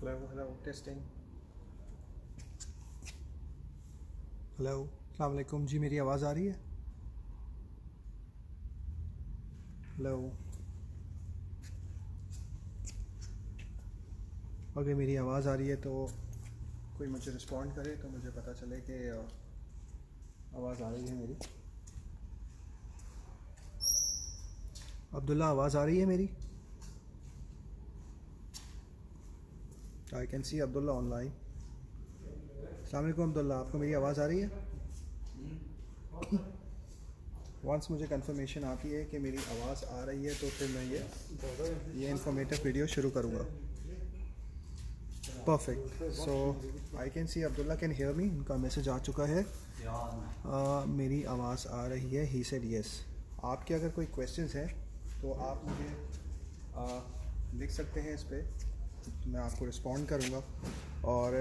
Hello testing. Hello अस्सलाम वालेकुम जी, मेरी आवाज़ आ रही है? हेलो, अगर मेरी आवाज़ आ रही है तो कोई मुझे रिस्पॉन्ड करे तो मुझे पता चले कि आवाज़ आ रही है मेरी। अब्दुल्ला, आवाज़ आ रही है मेरी? आई कैन सी अब्दुल्ला ऑनलाइन। अस्सलाम वालेकुम अब्दुल्ला, आपको मेरी आवाज़ आ रही है? वंस मुझे कंफर्मेशन आती है कि मेरी आवाज़ आ रही है तो फिर मैं ये इंफॉर्मेटिव वीडियो शुरू करूँगा। Perfect, so I can C Abdullah can hear me, उनका मैसेज आ चुका है। मेरी आवाज़ आ रही है, ही सेड यस। आपके अगर कोई क्वेश्चंस हैं तो आप मुझे लिख सकते हैं इस पर, तो मैं आपको रिस्पॉन्ड करूँगा। और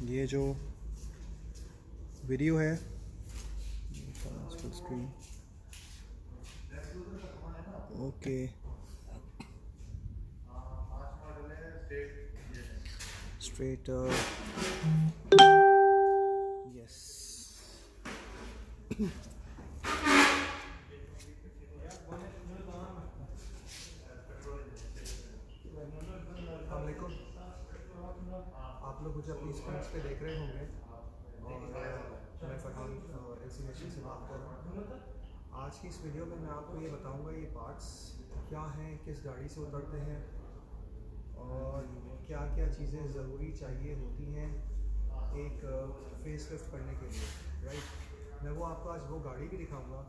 ये जो वीडियो है full screen, okay, straight yes. आप लोग मुझे अपनी स्क्रीन पे देख रहे होंगे और मैं फरहान एलसीनेशन से बात कर रहा हूँ। आज की इस वीडियो में मैं आपको ये बताऊंगा ये पार्ट्स क्या हैं, किस गाड़ी से उतरते हैं और क्या क्या चीज़ें ज़रूरी चाहिए होती हैं एक फेस लिफ्ट करने के लिए, राइट। मैं वो आपको आज वो गाड़ी भी दिखाऊंगा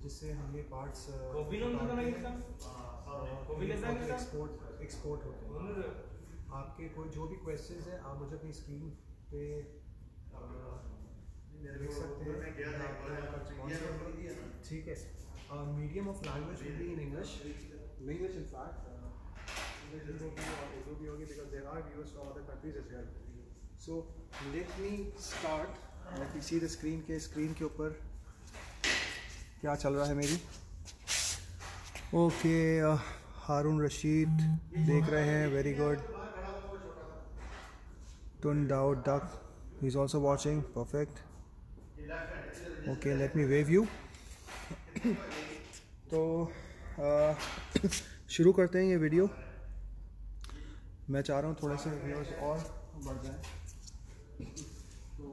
जिससे हम ये पार्ट्स एक्सपोर्ट होते हैं। आपके कोई जो भी क्वेश्चंस हैं आप मुझे अपनी स्क्रीन पे लिख सकते हैं, ठीक है। Medium of language will be in English in fact English will be or Urdu भी होगी because there are viewers from other countries as well. So let me start. Let me see the screen के ऊपर क्या चल रहा है मेरी। Okay, हारून रशीद देख रहे हैं, वेरी गुड। टुन दाऊद डक, he is also watching, perfect. Okay, let me wave you. तो शुरू करते हैं ये वीडियो। मैं चाह रहा हूँ थोड़े से व्यूअर्स और बढ़ जाएँ तो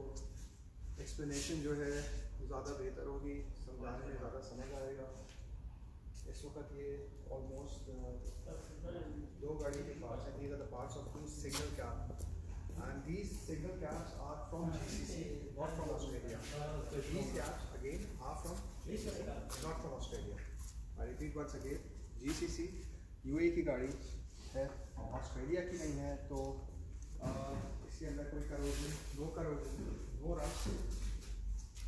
एक्सप्लेनेशन जो है ज़्यादा बेहतर होगी, समझाने में ज़्यादा समझ आएगा। इस वक्त ये ऑलमोस्ट दो गाड़ी के पार्ट्स हैं। These are the parts of two single cab and these single cabs are from GCC, not from Australia. So these cabs again are from GCC, not from Australia. I repeat once again, GCC UAE की गाड़ी है, Australia की नहीं है। तो इसके अंदर कोई करोड़ नो रश,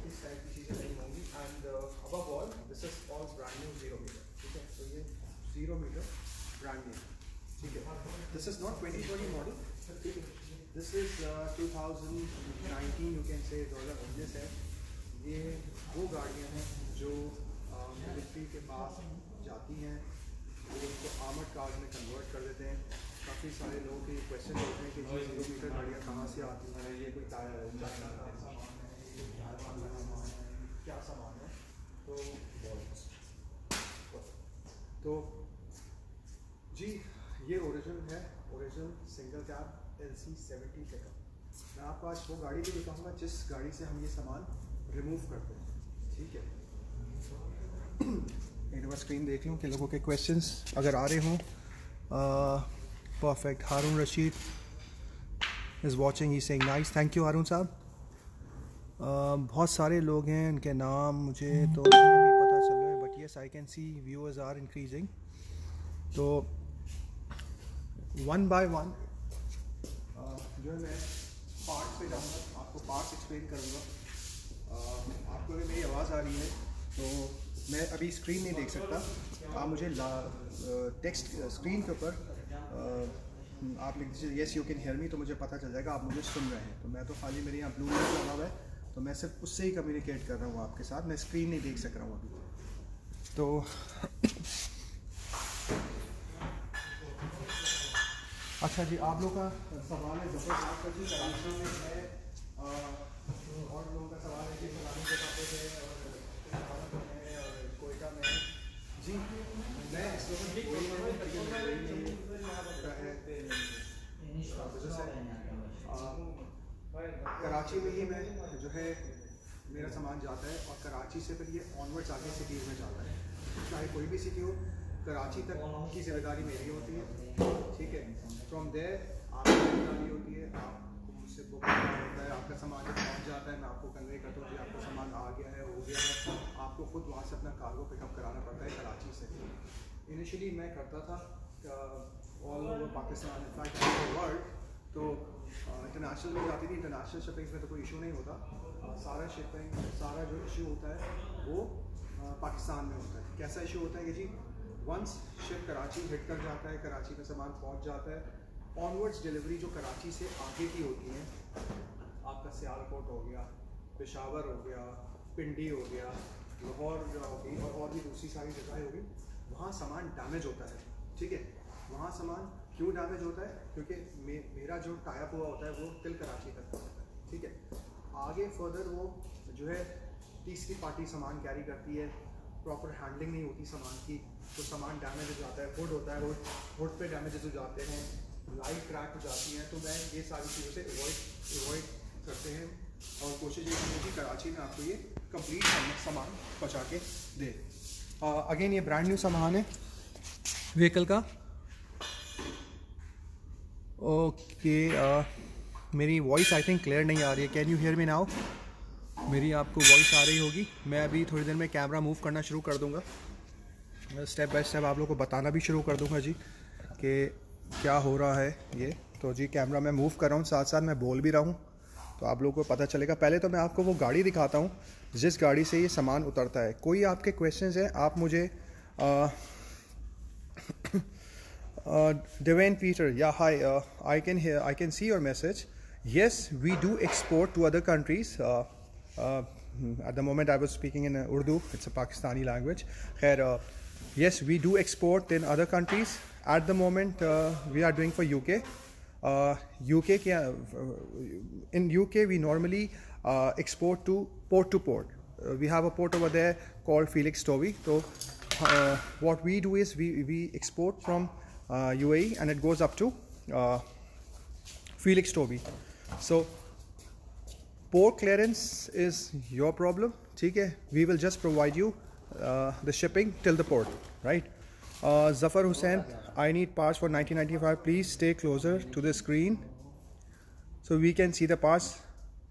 इस टाइप की चीज़ें नहीं होंगी। And above all this is all brand new 0 meter, ठीक है। तो ये 0 मीटर ब्रांड न्यू, ठीक है। दिस इज़ नॉट 2020 मॉडल, ठीक है। This is 2019, you can say 2019 है। ये वो गाड़ियाँ हैं जो मिलिट्री के पास जाती हैं, वो उनको आर्मर्ड कार्स में कन्वर्ट कर देते हैं। काफ़ी सारे लोगों के क्वेश्चन होते हैं कि जी 0 मीटर गाड़ियाँ कहाँ से आती हैं, ये कोई टायर चाइना का सामान है, क्या सामान है। तो जी ये ओरिजिनल है, original single cab LC70 pickup. मैं आपको आज वो गाड़ी भी दिखाऊंगा जिस गाड़ी से हम ये सामान रिमूव करते हैं, ठीक है। एक बार स्क्रीन देख लूँ कि लोगों के क्वेश्चंस अगर आ रहे हों। Perfect, Haroon Rashid is watching, he saying nice, thank you Haroon साहब। बहुत सारे लोग हैं, उनके नाम मुझे तो नहीं पता चल रहा है, but yes I can see viewers are increasing. तो वन बाय वन जो है मैं पार्ट्स पे जाऊँगा, आपको पार्ट्स एक्सप्लेन करूँगा। आपको अगर मेरी आवाज़ आ रही है तो मैं अभी स्क्रीन नहीं देख सकता, आप मुझे टेक्स्ट स्क्रीन के ऊपर आप लिख दीजिए yes you can hear me, तो मुझे पता चल जाएगा आप मुझे सुन रहे हैं। तो मैं तो खाली मेरे यहाँ ब्लूटूथ लगा हुआ है, तो मैं सिर्फ उससे ही कम्युनिकेट कर रहा हूँ आपके साथ, मैं स्क्रीन नहीं देख सक रहा हूँ अभी। तो अच्छा जी, आप लोग का सवाल है जफर साहब का जी, कराची में है और लोगों का सवाल है कि फलानी जगह पे है और कोयटा में है जी। मैं इस वक्त कराची में ही मैं जो है मेरा सामान जाता है और कराची से फिर ये ऑनवर्ड्स आगे सिटीज़ में जाता है, चाहे कोई भी सिटी हो, कराची तक की जिम्मेदारी मेरी होती है, ठीक है। फ्रॉम देयर आपकी जिम्मेदारी होती है, आपको मुझसे बुक करना होता है, आपका सामान जब पहुँच जाता है मैं आपको कन्वे करता हूँ कि आपका सामान आ गया है, हो गया है, आपको खुद वहाँ से अपना कार्गो पिकअप कराना पड़ता है कराची से। इनिशियली मैं करता था all over Pakistan, in fact world, तो इंटरनेशनल में जाती थी। इंटरनेशनल शिपिंग में तो कोई इशू नहीं होता, सारा शिपिंग सारा जो इशू होता है वो पाकिस्तान में होता है। कैसा इशू होता है कि जी वंस शिप कराची हिट कर जाता है, कराची में सामान पहुंच जाता है, ऑनवर्ड्स डिलीवरी जो कराची से आगे की होती है, आपका सियालकोट हो गया, पेशावर हो गया, पिंडी हो गया, लाहौर हो गई और भी दूसरी सारी जगहें हो गई, वहाँ सामान डैमेज होता है, ठीक है। वहाँ सामान क्यों डैमेज होता है? क्योंकि मेरा जो टाइप हुआ होता है वो टिल कराची तक होता है, ठीक है। आगे फर्दर वो जो है तीसरी पार्टी सामान कैरी करती है, प्रॉपर हैंडलिंग नहीं होती सामान की, तो सामान डैमेज हो जाता है, हुड होता है, हुड पे डैमेजेस हो जाते हैं, लाइट क्रैक हो जाती हैं। तो मैं ये सारी चीज़ों से अवॉइड करते हैं और कोशिश ये करते हैं कि कराची में आपको ये कंप्लीट सामान पहुँचा के दे। अगेन ये ब्रांड न्यू सामान है व्हीकल का। ओके, मेरी वॉइस आई थिंक क्लियर नहीं आ रही है, can you hear me now? मेरी आपको वॉइस आ रही होगी। मैं अभी थोड़ी देर में कैमरा मूव करना शुरू कर दूंगा, स्टेप बाय स्टेप आप लोगों को बताना भी शुरू कर दूंगा जी कि क्या हो रहा है ये। तो जी कैमरा मैं मूव कर रहा हूँ, साथ साथ मैं बोल भी रहा हूँ, तो आप लोगों को पता चलेगा। पहले तो मैं आपको वो गाड़ी दिखाता हूँ जिस गाड़ी से ये सामान उतरता है। कोई आपके क्वेश्चंस हैं आप मुझे Devin Peter, yeah, hi. I can see your message. Yes, we do export to other countries. At the moment, I was speaking in Urdu. It's a Pakistani language. Yes, we do export in other countries. At the moment, we are doing for UK. In UK, we normally export to port. We have a port over there called Felixstowe. So, what we do is we export from UAE and it goes up to Felixstowe. So port clearance is your problem, okay? We will just provide you the shipping till the port, right? Zafar Hussain, I need parts for 1995. Please stay closer to the screen so we can see the parts.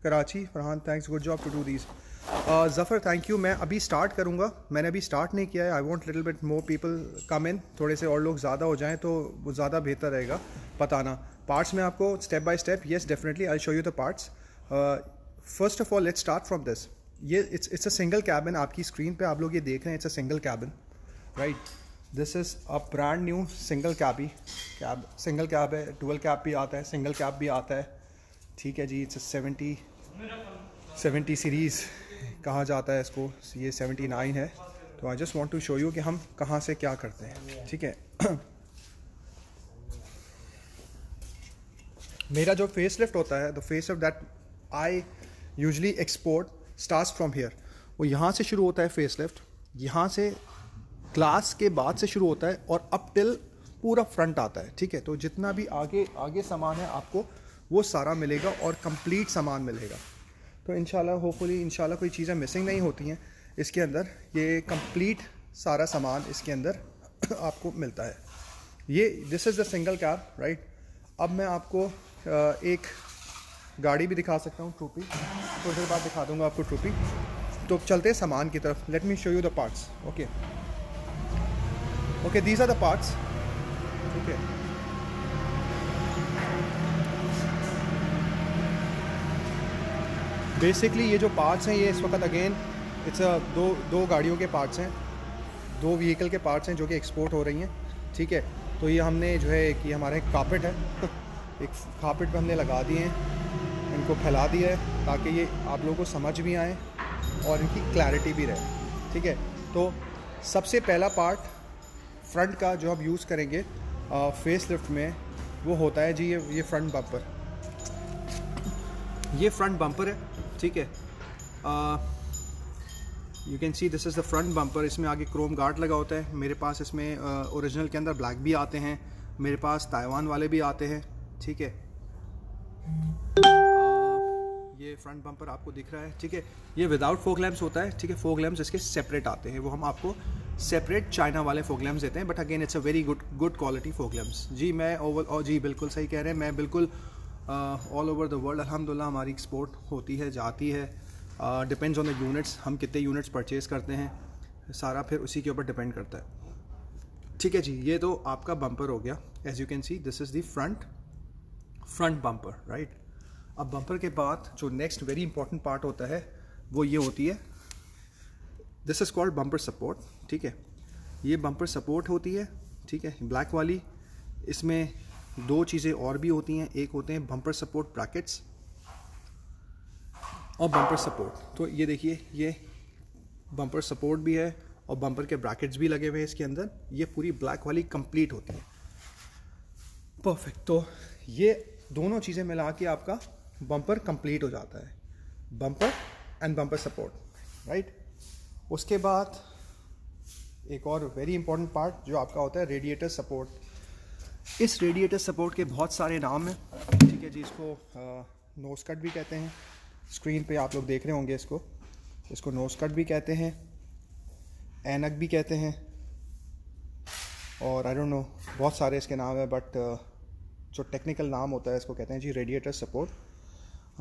Karachi, Farhan, thanks, good job to do these. Zafar thank you. मैं अभी start करूँगा, मैंने अभी start नहीं किया है। I want little bit more people come in, थोड़े से और लोग ज़्यादा हो जाएं तो वो ज़्यादा बेहतर रहेगा बताना। पार्ट्स में आपको step by step, yes definitely I show you the parts. First of all let's start from this. ये इट्स अ सिंगल कैबिन, आपकी स्क्रीन पे आप लोग ये देख रहे हैं, it's a single cabin, right. This is a brand new single cab है, डुअल कैब भी आता है, सिंगल कैब भी आता है, ठीक है जी। इट्स 70 सीरीज़ कहा जाता है इसको, ये 79 है। तो I just want to show you कि हम कहाँ से क्या करते हैं, ठीक है। मेरा जो फेस लिफ्ट होता है, the face lift that I usually export starts from here. वो यहाँ से शुरू होता है फेस लिफ्ट, यहाँ से ग्लास के बाद से शुरू होता है और अप टिल पूरा फ्रंट आता है, ठीक है। तो जितना भी आगे सामान है आपको वो सारा मिलेगा और कंप्लीट सामान मिलेगा। तो इंशाल्लाह होपफुली इंशाल्लाह कोई चीज़ें मिसिंग नहीं होती हैं इसके अंदर। ये कंप्लीट सारा सामान इसके अंदर आपको मिलता है। ये this is the single cab, right. अब मैं आपको एक गाड़ी भी दिखा सकता हूँ, ट्रूपी, थोड़ी देर बाद दिखा दूँगा आपको ट्रूपी। तो चलते हैं सामान की तरफ। Let me show you the parts. Okay these are the parts, ठीक है। बेसिकली ये जो पार्ट्स हैं ये इस वक्त अगेन इट्स दो गाड़ियों के पार्ट्स हैं, दो व्हीकल के पार्ट्स हैं जो कि एक्सपोर्ट हो रही हैं, ठीक है। तो ये हमने जो है कि हमारा एक कारपेट है एक कारपेट पे हमने लगा दिए हैं, इनको फैला दिया है ताकि ये आप लोगों को समझ भी आए और इनकी क्लैरिटी भी रहे, ठीक है। तो सबसे पहला पार्ट फ्रंट का जो आप यूज़ करेंगे फेस लिफ्ट में, वो होता है जी ये फ्रंट बम्पर, ये फ्रंट बम्पर है, ठीक है। You can see this is the front bumper. इसमें आगे क्रोम गार्ड लगा होता है। मेरे पास इसमें ओरिजिनल के अंदर ब्लैक भी आते हैं, मेरे पास ताइवान वाले भी आते हैं, ठीक है। ये फ्रंट बम्पर आपको दिख रहा है, ठीक है। ये विदाउट फोक लैम्प्स होता है, ठीक है। फोक लैम्प्स इसके सेपरेट आते हैं, वो हम आपको सेपरेट चाइना वाले फोक लैम्प्स देते हैं, but again it's a very good quality fog lamps. जी मैं जी बिल्कुल सही कह रहे हैं, मैं बिल्कुल ऑल ओवर द वर्ल्ड अल्हम्दुलिल्लाह हमारी एक्सपोर्ट होती है, जाती है। डिपेंड्स ऑन द यूनिट्स, हम कितने यूनिट्स परचेज़ करते हैं, सारा फिर उसी के ऊपर डिपेंड करता है, ठीक है जी। ये तो आपका बम्पर हो गया। As you can see this is the front bumper, right. अब बम्पर के बाद जो नेक्स्ट वेरी इंपॉर्टेंट पार्ट होता है वो ये होती है, this is called bumper support, ठीक है। ये बम्पर सपोर्ट होती है, ठीक है, ब्लैक वाली। इसमें दो चीज़ें और भी होती हैं, एक होते हैं बम्पर सपोर्ट ब्रैकेट्स और बम्पर सपोर्ट। तो ये देखिए, ये बम्पर सपोर्ट भी है और बम्पर के ब्रैकेट्स भी लगे हुए हैं इसके अंदर। ये पूरी ब्लैक वाली कंप्लीट होती है, परफेक्ट। तो ये दोनों चीज़ें मिला के आपका बम्पर कंप्लीट हो जाता है, bumper and bumper support, right. उसके बाद एक और वेरी इंपॉर्टेंट पार्ट जो आपका होता है रेडिएटर सपोर्ट। इस रेडिएटर सपोर्ट के बहुत सारे नाम हैं, ठीक है जी। इसको नोज कट भी कहते हैं, स्क्रीन पे आप लोग देख रहे होंगे इसको नोज कट भी कहते हैं, ऐनक भी कहते हैं, और आई डोंट नो बहुत सारे इसके नाम है, बट जो टेक्निकल नाम होता है इसको कहते हैं जी रेडिएटर सपोर्ट।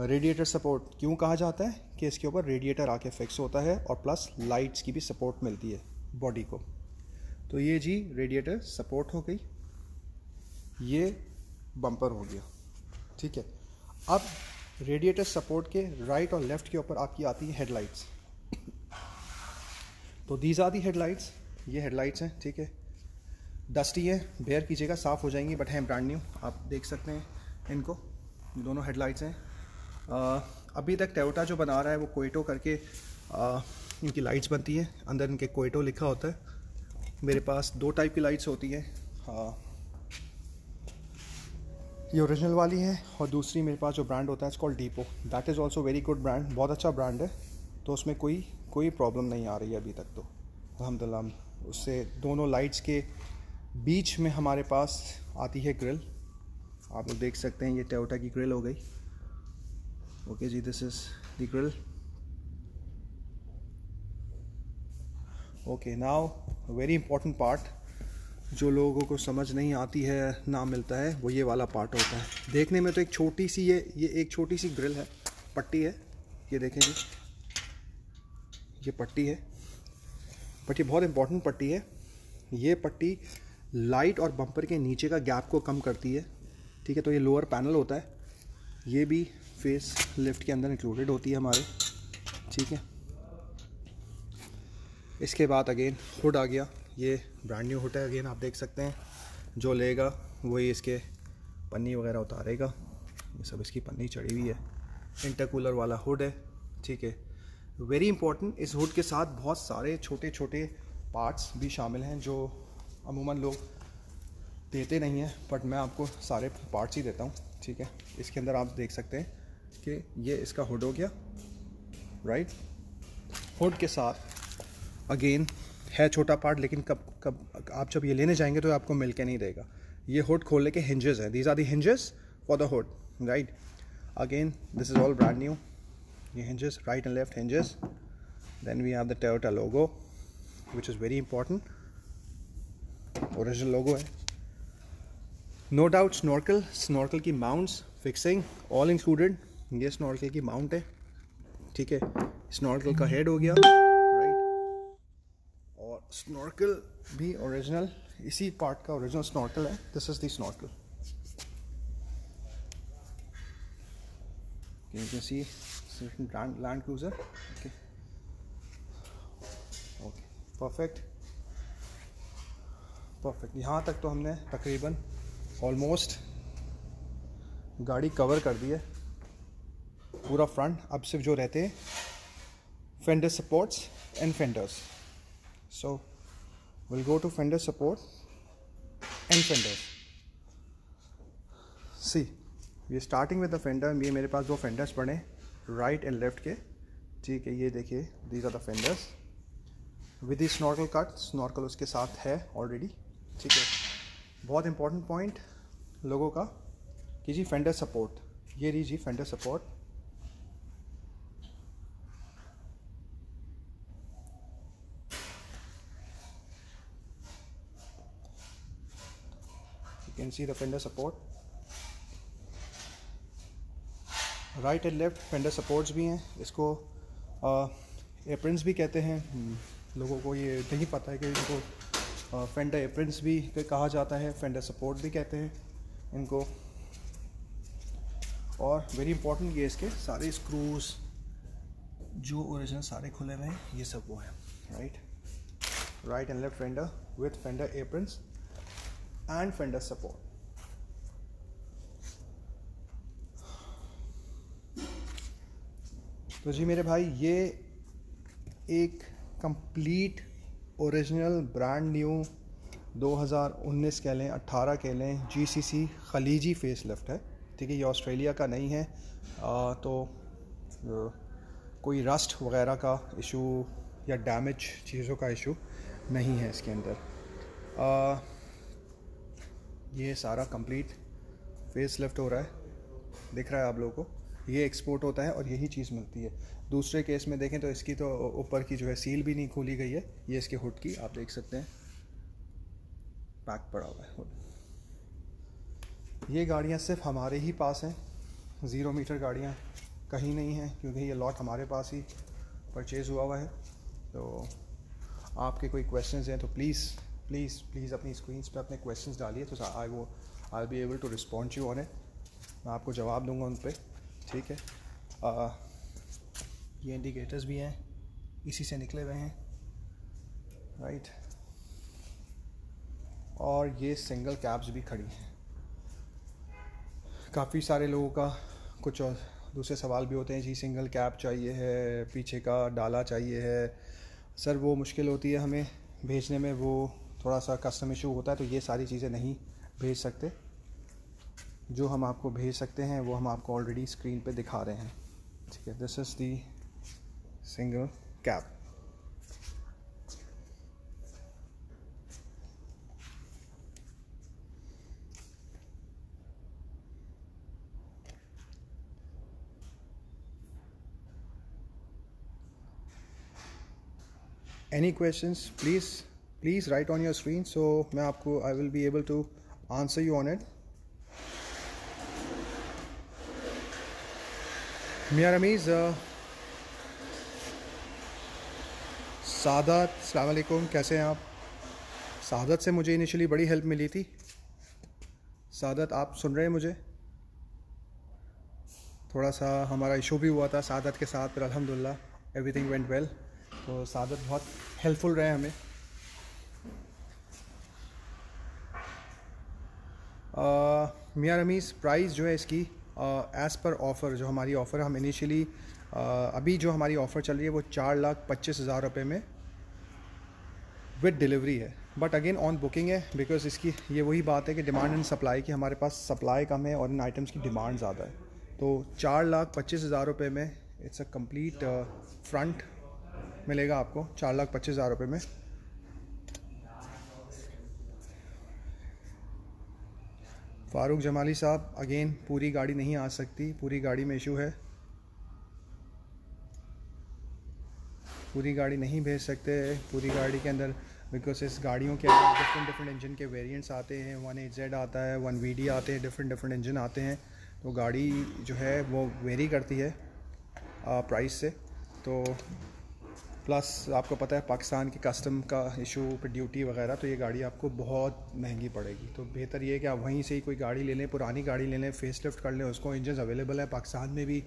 रेडिएटर सपोर्ट क्यों कहा जाता है कि इसके ऊपर रेडिएटर आके फिक्स होता है और प्लस लाइट्स की भी सपोर्ट मिलती है बॉडी को। तो ये जी रेडिएटर सपोर्ट हो गई, ये बम्पर हो गया, ठीक है। अब रेडिएटर सपोर्ट के राइट और लेफ्ट के ऊपर आपकी आती है हेडलाइट्स। तो दीज आर दी हेडलाइट्स, ये हेडलाइट्स हैं, ठीक है। डस्टी है, बेयर कीजिएगा, साफ़ हो जाएंगी, बट हैं ब्रांड न्यू, आप देख सकते हैं इनको। दोनों हेडलाइट्स हैं। अभी तक टोयोटा जो बना रहा है वो कोइटो करके इनकी लाइट्स बनती हैं, अंदर इनके कोइटो लिखा होता है। मेरे पास दो टाइप की लाइट्स होती हैं, ये ओरिजिनल वाली है और दूसरी मेरे पास जो ब्रांड होता है it's called depot. That is also very good brand, बहुत अच्छा ब्रांड है। तो उसमें कोई प्रॉब्लम नहीं आ रही है अभी तक, तो अल्हम्दुलिल्लाह। उससे दोनों लाइट्स के बीच में हमारे पास आती है ग्रिल, आप लोग देख सकते हैं, ये टोयोटा की ग्रिल हो गई। ओके जी, this is the grill. Okay, now very important part जो लोगों को समझ नहीं आती है, ना मिलता है, वो ये वाला पार्ट होता है। देखने में तो एक छोटी सी ये एक छोटी सी ग्रिल है, पट्टी है, ये देखें जी, ये पट्टी है, बट ये बहुत इंपॉर्टेंट पट्टी है। ये पट्टी लाइट और बम्पर के नीचे का गैप को कम करती है, ठीक है। तो ये लोअर पैनल होता है, ये भी फेस लिफ्ट के अंदर इंक्लूडेड होती है हमारे, ठीक है। इसके बाद अगेन हुड आ गया, ये ब्रांड न्यू हुड है, अगेन आप देख सकते हैं। जो लेगा वही इसके पन्नी वगैरह उतारेगा, ये सब इसकी पन्नी चढ़ी हुई है। इंटरकूलर वाला हुड है, ठीक है। वेरी इंपॉर्टेंट, इस हुड के साथ बहुत सारे छोटे छोटे पार्ट्स भी शामिल हैं जो अमूमन लोग देते नहीं हैं, बट मैं आपको सारे पार्ट्स ही देता हूँ, ठीक है। इसके अंदर आप देख सकते हैं कि ये इसका हुड हो गया, राइट। हुड के साथ अगेन है छोटा पार्ट, लेकिन कब आप जब ये लेने जाएंगे तो आपको मिल के नहीं देगा। ये हुड खोलने के हिंजेस हैं, these are the hinges for the hood, right. Again this is all brand new, ये hinges, right and left hinges. Then we have the Toyota logo which is very important, original logo है। No doubt snorkel की mounts, fixing all included. ये snorkel की mount है, ठीक है। Snorkel का head हो गया, स्नॉर्कल भी ओरिजिनल, इसी पार्ट का ओरिजिनल स्नॉर्कल है। This is the snorkel, you can C land cruiser, okay okay, perfect. यहाँ तक तो हमने तकरीबन ऑलमोस्ट गाड़ी कवर कर दी है, पूरा फ्रंट। अब सिर्फ जो रहते हैं fender supports and fenders. So we'll go to fender support and fenders. ये स्टार्टिंग विद द फेंडर, ये मेरे पास 2 फेंडर्स पड़े राइट एंड लेफ्ट के, ठीक है। ये देखिए, these are the fenders with the snorkel cut, snorkel उसके साथ है ऑलरेडी, ठीक है। बहुत इंपॉर्टेंट पॉइंट लोगों का कि जी फेंडर सपोर्ट, ये रही जी fender support. You can see the fender support, right and left fender supports भी हैं। इसको एप्रन्स भी कहते हैं। लोगों को ये नहीं पता है कि इनको फेंडर एप्रन्स भी कहा जाता है, फेंडर सपोर्ट भी कहते हैं इनको। और वेरी इंपॉर्टेंट, ये इसके सारे स्क्रूज जो ओरिजिनल सारे खुले हुए हैं, ये सब वो हैं। Right and left fender with fender aprons and fender support. तो जी मेरे भाई, ये एक कंप्लीट ओरिजिनल ब्रांड न्यू 2019 कह लें, 18 कह लें, GCC खलीजी फेस लिफ्ट है, ठीक है। ये ऑस्ट्रेलिया का नहीं है, तो कोई रस्ट वगैरह का इशू या डैमेज चीज़ों का इशू नहीं है इसके अंदर। ये सारा कंप्लीट फेस लिफ्ट हो रहा है, दिख रहा है आप लोगों को। ये एक्सपोर्ट होता है और यही चीज़ मिलती है। दूसरे केस में देखें तो इसकी तो ऊपर की जो है सील भी नहीं खोली गई है। ये इसके हुड की आप देख सकते हैं, पैक पड़ा हुआ है हुड। ये गाड़ियाँ सिर्फ हमारे ही पास हैं, 0 मीटर गाड़ियाँ कहीं नहीं हैं, क्योंकि ये लॉट हमारे पास ही परचेज़ हुआ हुआ है। तो आपके कोई क्वेश्चंस हैं तो प्लीज़ प्लीज़ प्लीज़ अपनी स्क्रीन्स पे अपने क्वेश्चंस डालिए, तो I be able to respond you on it. मैं आपको जवाब दूंगा उन पे, ठीक है। ये इंडिकेटर्स भी हैं, इसी से निकले हुए हैं, राइट। और ये सिंगल कैब्स भी खड़ी हैं। काफ़ी सारे लोगों का कुछ और दूसरे सवाल भी होते हैं, जी सिंगल कैब चाहिए है, पीछे का डाला चाहिए है। सर वो मुश्किल होती है हमें भेजने में, वो थोड़ा सा कस्टम इशू होता है, तो ये सारी चीज़ें नहीं भेज सकते। जो हम आपको भेज सकते हैं वो हम आपको ऑलरेडी स्क्रीन पे दिखा रहे हैं, ठीक है। This is the single cab. Any questions please write on your screen, so मैं आपको I will be able to answer you on it. मियां रमीज़, सादत, अस्सलाम वालेकुम, कैसे हैं आप? सादत से मुझे इनिशियली बड़ी हेल्प मिली थी। सादत, आप सुन रहे हैं मुझे? थोड़ा सा हमारा इशू भी हुआ था सादत के साथ, पर अल्हम्दुलिल्लाह एवरीथिंग वेंट वेल। तो सादत बहुत हेल्पफुल रहे हमें। मियां रमीज़, प्राइस जो है इसकी एज़ पर ऑफ़र, जो हमारी ऑफ़र हम इनिशियली अभी जो हमारी ऑफ़र चल रही है वो 4,25,000 रुपये में विद डिलीवरी है। बट अगेन ऑन बुकिंग है, बिकॉज इसकी ये वही बात है कि डिमांड एंड सप्लाई की, हमारे पास सप्लाई कम है और इन आइटम्स की डिमांड ज़्यादा है। तो 4,25,000 रुपये में इट्स अ कंप्लीट फ्रंट मिलेगा आपको 4,25,000 रुपये में। फ़ारूक जमाली साहब, अगेन पूरी गाड़ी नहीं आ सकती, पूरी गाड़ी में इशू है, पूरी गाड़ी नहीं भेज सकते पूरी गाड़ी के अंदर, बिकॉज इस गाड़ियों के अंदर डिफरेंट इंजन के वेरिएंट्स आते हैं। 1HZ आता है, 1VD आते हैं, डिफरेंट इंजन आते हैं। तो गाड़ी जो है वो वेरी करती है प्राइस से। तो प्लस आपको पता है पाकिस्तान की कस्टम का इशू पे ड्यूटी वगैरह, तो ये गाड़ी आपको बहुत महंगी पड़ेगी। तो बेहतर ये है कि आप वहीं से ही कोई गाड़ी ले लें, पुरानी गाड़ी ले लें, फेस लिफ्ट कर लें उसको। इंजन अवेलेबल है पाकिस्तान में भी,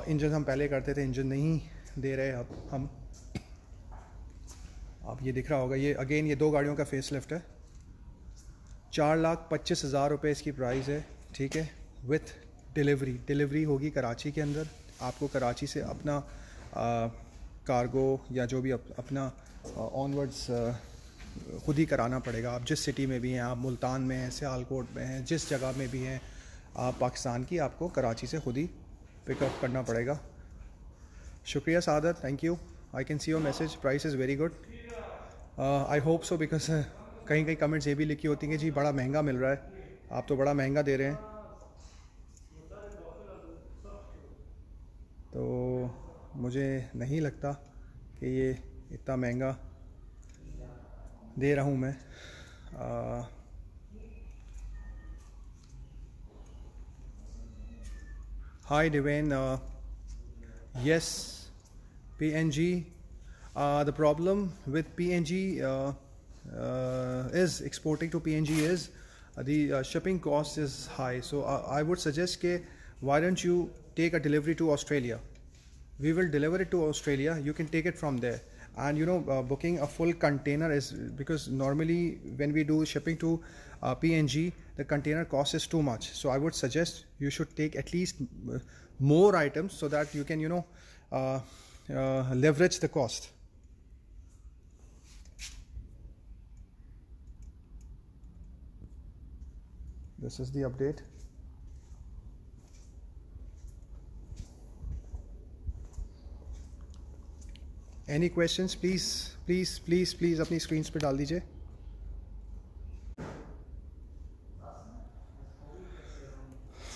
इंजन हम पहले करते थे, इंजन नहीं दे रहे अब हम। आप ये दिख रहा होगा, ये अगेन ये 2 गाड़ियों का फेस लिफ्ट है। 4,25,000 रुपये इसकी प्राइस है, ठीक है, विथ डिलीवरी होगी कराची के अंदर। आपको कराची से अपना कार्गो या जो भी अपना ऑनवर्ड्स ख़ुद ही कराना पड़ेगा। आप जिस सिटी में भी हैं, आप मुल्तान में हैं, सियालकोट में हैं, जिस जगह में भी हैं, पाकिस्तान की आपको कराची से खुद ही पिकअप करना पड़ेगा। शुक्रिया Saadat, thank you. I can see your message, price is very good. I hope so, because कहीं कहीं कमेंट्स ये भी लिखी होती हैं कि जी बड़ा महंगा मिल रहा है, आप तो बड़ा महंगा दे रहे हैं। तो मुझे नहीं लगता कि ये इतना महंगा दे रहा हूँ मैं। Hi Devin, yes PNG, the problem with PNG is exporting to PNG is the shipping cost is high. So I would suggest ke why don't you take a delivery to Australia? We will deliver it to Australia. You can take it from there. And you know, booking a full container is, because normally when we do shipping to PNG, the container cost is too much. So I would suggest you should take at least more items so that you can, you know, leverage the cost. This is the update. Any questions, please अपनी screens पे डाल दीजिए।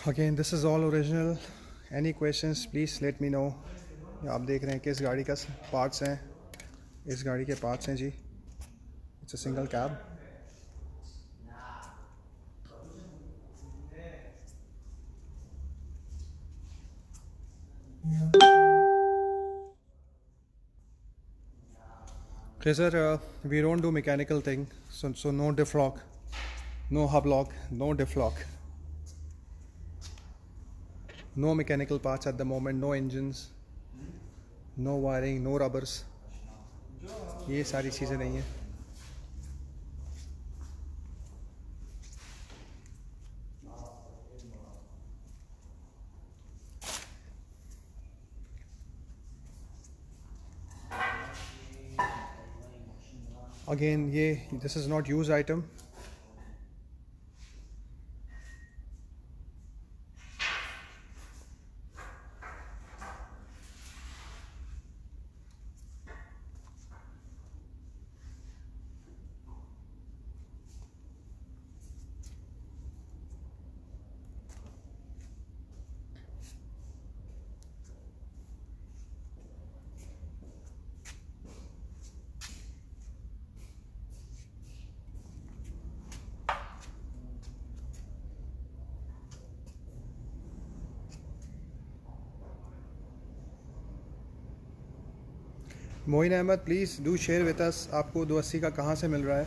Again, this is all original. Any questions, please let me know. आप देख रहे हैं कि इस गाड़ी का पार्ट्स हैं, इस गाड़ी के पार्ट्स हैं जी। It's a single cab. Okay sir, we don't do mechanical thing, so no diff lock, no hub lock, no diff lock, no mechanical parts at the moment, no engines, no wiring, no rubbers, ये सारी चीज़ें नहीं हैं। Again, this is not used item. Moin Ahmed, please do share with us, आपको 280 का कहाँ से मिल रहा है?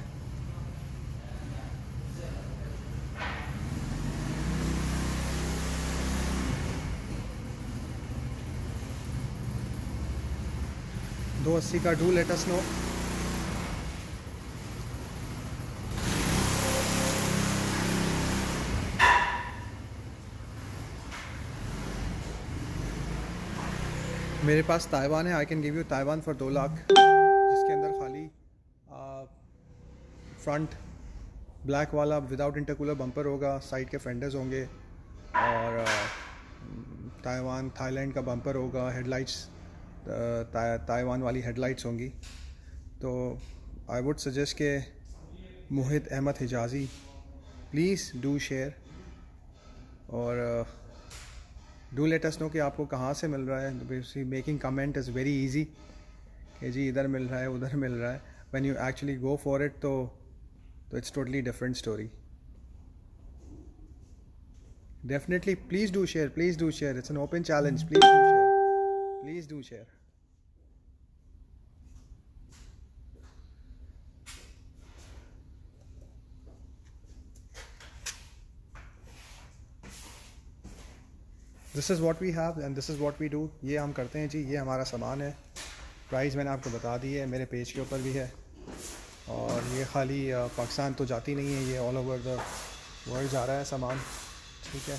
$280 का, डू लेट अस नो। मेरे पास ताइवान है, I can give you Taiwan for 2 lakh, जिसके अंदर खाली फ्रंट ब्लैक वाला विदाउट इंटरकूलर बम्पर होगा, साइड के फेंडर्स होंगे, और थाईलैंड का बम्पर होगा, हेडलाइट्स ताइवान वाली हेडलाइट्स होंगी। तो आई वुड सजेस्ट के मोहित अहमद हिजाजी, प्लीज़ डू शेयर और डू लेट अस नो कि आपको कहाँ से मिल रहा है। Making comment is very easy कि जी इधर मिल रहा है, उधर मिल रहा है। When you actually go for it तो it's totally different story. Definitely please do share, it's an open challenge, please do share. This is what we have and this is what we do. ये हम करते हैं जी, ये हमारा सामान है। Price मैंने आपको बता दी है, मेरे पेज के ऊपर भी है। और ये खाली पाकिस्तान तो जाती नहीं है, ये ऑल ओवर द वर्ल्ड जा रहा है सामान, ठीक है।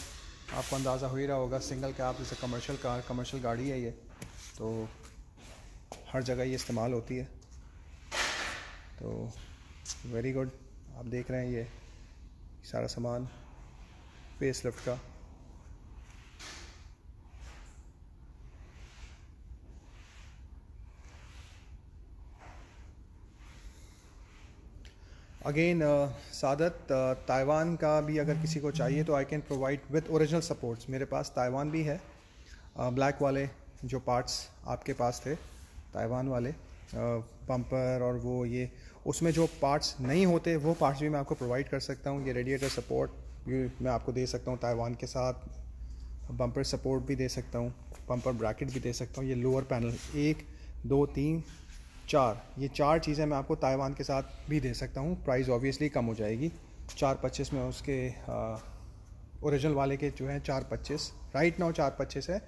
आपको अंदाज़ा हो ही रहा होगा, सिंगल कैब जैसे कमर्शियल गाड़ी है ये, तो हर जगह ये इस्तेमाल होती है। तो वेरी गुड, आप देख रहे हैं ये सारा सामान फेस लिफ्ट का। अगेन सादत, ताइवान का भी अगर किसी को चाहिए तो I can provide with original supports. मेरे पास ताइवान भी है, ब्लैक वाले जो पार्ट्स आपके पास थे ताइवान वाले, बम्पर और वो ये, उसमें जो पार्ट्स नहीं होते वो पार्ट्स भी मैं आपको प्रोवाइड कर सकता हूँ। ये रेडिएटर सपोर्ट भी मैं आपको दे सकता हूँ ताइवान के साथ, बम्पर सपोर्ट भी दे सकता हूँ, बम्पर ब्रैकेट भी दे सकता हूँ। ये लोअर पैनल 1 2 3 4, ये 4 चीज़ें मैं आपको ताइवान के साथ भी दे सकता हूँ। प्राइस ऑब्वियसली कम हो जाएगी, 425 में उसके ओरिजिनल वाले के जो है 425 राइट नाउ 425 है,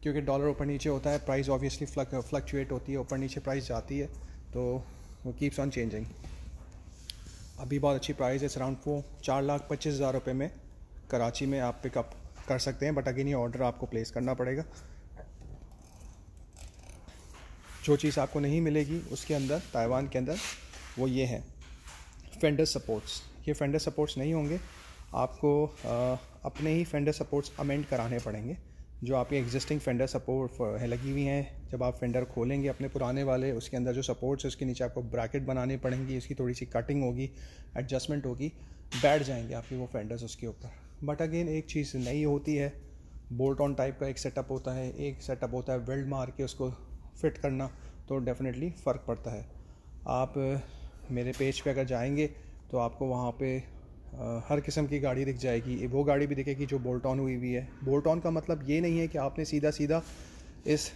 क्योंकि डॉलर ऊपर नीचे होता है, प्राइस ऑब्वियसली फ्लक्चुएट होती है, ऊपर नीचे प्राइस जाती है, तो वो कीप्स ऑन चेंजिंग। अभी बहुत अच्छी प्राइस है, अराउंड 4,25,000 रुपये में कराची में आप पिकअप कर सकते हैं। बट अगेन ये ऑर्डर आपको प्लेस करना पड़ेगा। जो चीज़ आपको नहीं मिलेगी उसके अंदर ताइवान के अंदर वो ये है फेंडर सपोर्ट्स। ये फेंडर सपोर्ट्स नहीं होंगे, आपको अपने ही फेंडर सपोर्ट्स अमेंड कराने पड़ेंगे। जो आपके एग्जिस्टिंग फेंडर सपोर्ट लगी हुई हैं, जब आप फेंडर खोलेंगे अपने पुराने वाले, उसके अंदर जो सपोर्ट्स है उसके नीचे आपको ब्रैकेट बनानी पड़ेंगी, इसकी थोड़ी सी कटिंग होगी, एडजस्टमेंट होगी, बैठ जाएंगे आपके वो फेंडर्स उसके ऊपर। बट अगेन एक चीज़ नई होती है, बोल्ट ऑन टाइप का एक सेटअप होता है, एक सेटअप होता है वेल्ड मार के उसको फिट करना, तो डेफिनेटली फ़र्क पड़ता है। आप मेरे पेज पे अगर जाएंगे तो आपको वहाँ पे हर किस्म की गाड़ी दिख जाएगी। वो गाड़ी भी दिखेगी जो बोल्ट ऑन हुई हुई है। बोल्ट ऑन का मतलब ये नहीं है कि आपने सीधा सीधा इस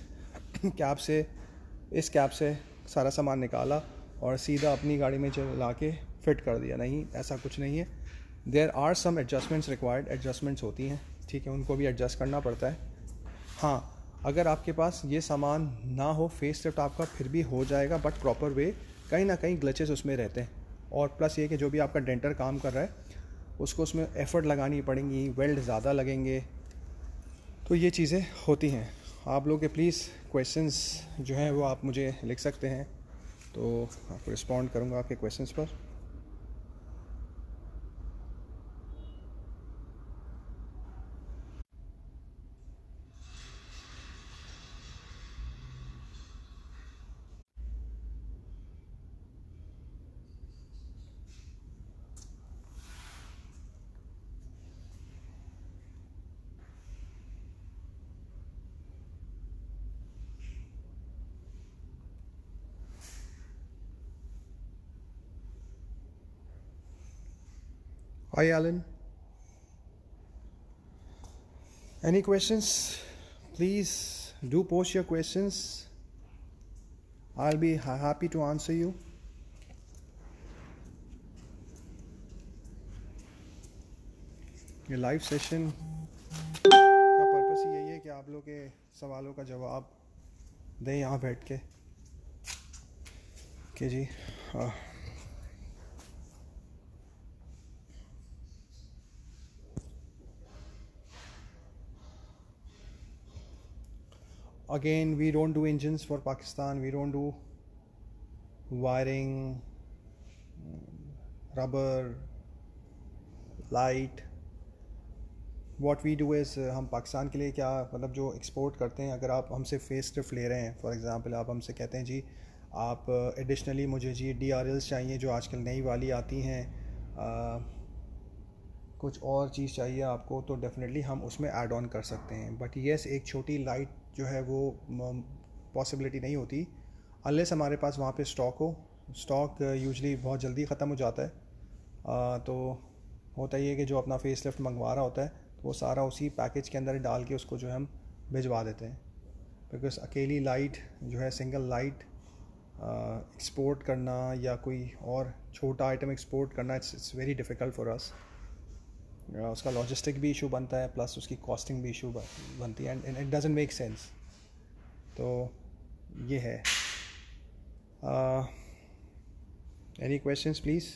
कैप से सारा सामान निकाला और सीधा अपनी गाड़ी में चला के फिट कर दिया, नहीं, ऐसा कुछ नहीं है। There are some adjustments required, adjustments होती हैं, ठीक है, उनको भी एडजस्ट करना पड़ता है। हाँ, अगर आपके पास ये सामान ना हो, फेस लिफ्ट आपका फिर भी हो जाएगा, बट प्रॉपर वे, कहीं ना कहीं ग्लिचेस उसमें रहते हैं। और प्लस ये कि जो भी आपका डेंटर काम कर रहा है उसको उसमें एफ़र्ट लगानी पड़ेंगी, वेल्ड ज़्यादा लगेंगे, तो ये चीज़ें होती हैं। आप लोग के प्लीज़ क्वेश्चंस जो हैं वो आप मुझे लिख सकते हैं, तो आपको रिस्पॉन्ड करूँगा आपके क्वेश्चंस पर। Hi Alan, any questions? Please do post your questions, I'll be happy to answer you. ये लाइव सेशन का पर्पस ही यही है कि आप लोग के सवालों का जवाब दें यहाँ बैठ के, कि जी again, we don't do engines for Pakistan, we don't do wiring, rubber, light. what we do is हम पाकिस्तान के लिए क्या मतलब जो एक्सपोर्ट करते हैं, अगर आप हमसे फेस लिफ्ट ले रहे हैं, फॉर एग्जांपल आप हमसे कहते हैं जी आप एडिशनली मुझे जी DRLs चाहिए जो आजकल नई वाली आती हैं, कुछ और चीज़ चाहिए आपको, तो डेफिनेटली हम उसमें ऐड ऑन कर सकते हैं। बट येस, एक छोटी लाइट जो है वो पॉसिबिलिटी नहीं होती अनलेस हमारे पास वहाँ पे स्टॉक हो। स्टॉक यूजली बहुत जल्दी ख़त्म हो जाता है। तो होता ही है कि जो अपना फेस लिफ्ट मंगवा रहा होता है तो वो सारा उसी पैकेज के अंदर डाल के उसको जो है हम भिजवा देते हैं। बिकॉज अकेली लाइट जो है, सिंगल लाइट एक्सपोर्ट करना या कोई और छोटा आइटम एक्सपोर्ट करना, it's very difficult for us. उसका लॉजिस्टिक भी इशू बनता है, प्लस उसकी कॉस्टिंग भी इशू बनती है, and it doesn't make sense. तो ये है। Any questions please?